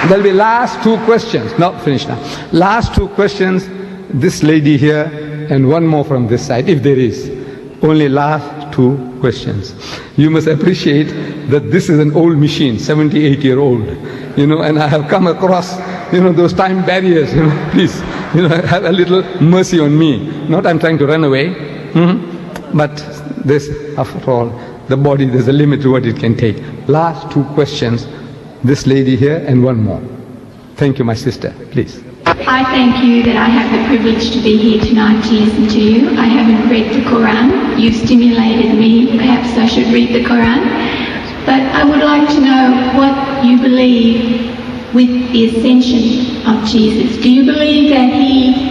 There'll be last two questions. No, finish now. Last two questions. This lady here and one more from this side, if there is. Only last two questions. You must appreciate that this is an old machine, 78-year-old, and I have come across, those time barriers, please, have a little mercy on me. Not I'm trying to run away, but this, after all, the body, there's a limit to what it can take. Last two questions, this lady here and one more. Thank you, my sister, please. I thank you that I have the privilege to be here tonight to listen to you. I haven't read the Quran. You've stimulated me. Perhaps I should read the Quran. But I would like to know what you believe with the ascension of Jesus. Do you believe that he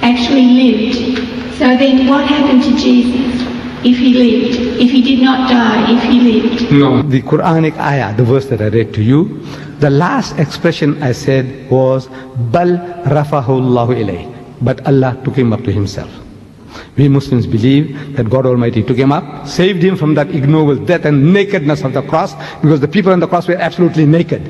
actually lived? So then what happened to Jesus if he lived? If he did not die, if he lived? No. The Quranic ayah, the verse that I read to you, the last expression I said was, Bal rafahu Allahu ilayh. But Allah took him up to himself. We Muslims believe that God Almighty took him up, saved him from that ignoble death and nakedness of the cross, because the people on the cross were absolutely naked.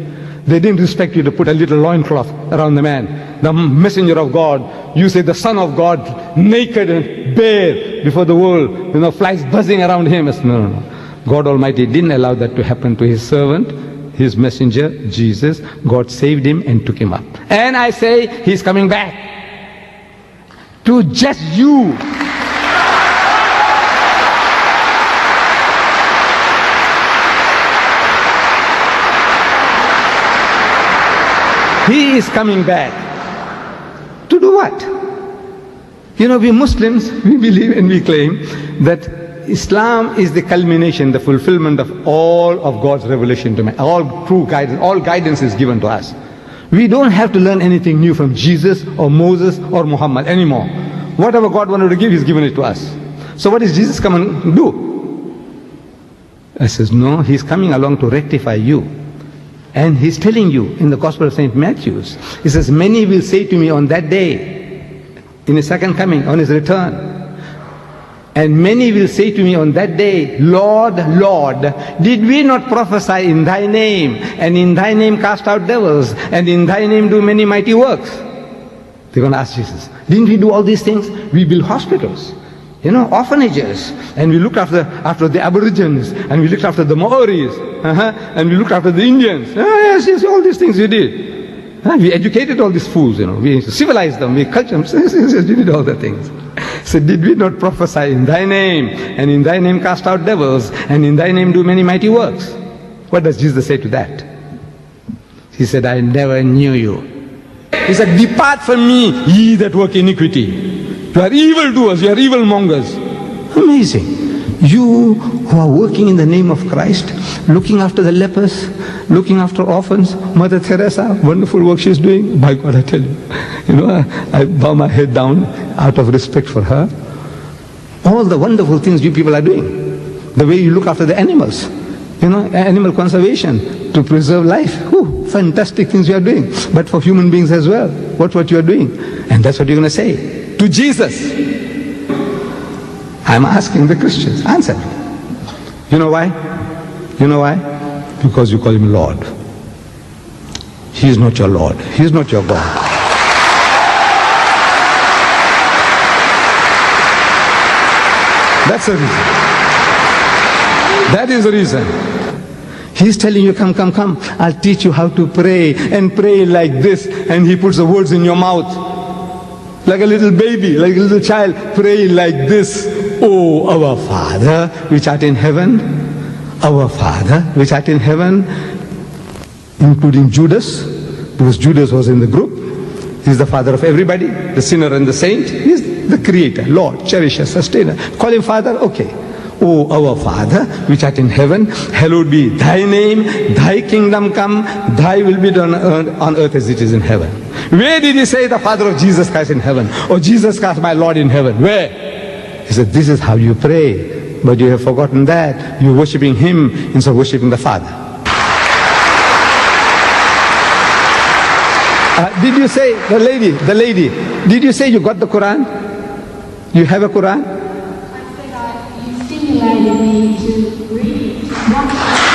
They didn't respect you to put a little loincloth around the man. The messenger of God, you say the son of God, naked and bare before the world, flies buzzing around him. No. God Almighty didn't allow that to happen to his servant, his messenger, Jesus. God saved him and took him up. And I say, he's coming back to just you. He is coming back. To do what? We Muslims, we believe and we claim that Islam is the culmination, the fulfillment of all of God's revelation to man. All true guidance, all guidance is given to us. We don't have to learn anything new from Jesus or Moses or Muhammad anymore. Whatever God wanted to give, He's given it to us. So what is Jesus coming to do? I says, no, He's coming along to rectify you. And He's telling you in the Gospel of St. Matthew, He says, many will say to me on that day, in His second coming, on His return, and many will say to me on that day, Lord, Lord, did we not prophesy in Thy name, and in Thy name cast out devils, and in Thy name do many mighty works? They're going to ask Jesus, didn't we do all these things? We built hospitals, orphanages, and we looked after the Aborigines, and we looked after the Maoris, and we looked after the Indians. Yes, all these things we did. We educated all these fools, we civilized them, we cultured them. We did all the things. So did we not prophesy in Thy name, and in Thy name cast out devils, and in Thy name do many mighty works? What does Jesus say to that? He said, I never knew you. He said, depart from me, ye that work iniquity. You are evildoers, you are evil mongers. Amazing. You who are working in the name of Christ, looking after the lepers, looking after orphans, Mother Teresa, wonderful work she's doing. By God, I tell you, I bow my head down out of respect for her. All the wonderful things you people are doing. The way you look after the animals, animal conservation to preserve life. Fantastic things you are doing. But for human beings as well, what you are doing. And that's what you're going to say to Jesus. I'm asking the Christians, answer. You know why? Because you call Him Lord. He is not your Lord. He is not your God. That's the reason. That is the reason. He's telling you, come, I'll teach you how to pray, and pray like this, and He puts the words in your mouth. Like a little baby, like a little child, pray like this. Oh, our Father, which art in heaven, our Father, which art in heaven, including Judas, because Judas was in the group. He's the father of everybody, the sinner and the saint. He's the creator, Lord, cherisher, sustainer. Call Him Father, okay. Oh, our Father, which art in heaven, hallowed be Thy name, Thy kingdom come, Thy will be done on earth as it is in heaven. Where did He say the Father of Jesus Christ in heaven? Or Jesus Christ my Lord in heaven? Where? He said, this is how you pray. But you have forgotten that. You're worshipping Him instead of worshipping the Father. Did you say, the lady, did you say you got the Quran? You have a Quran? I said you stimulated me to read it.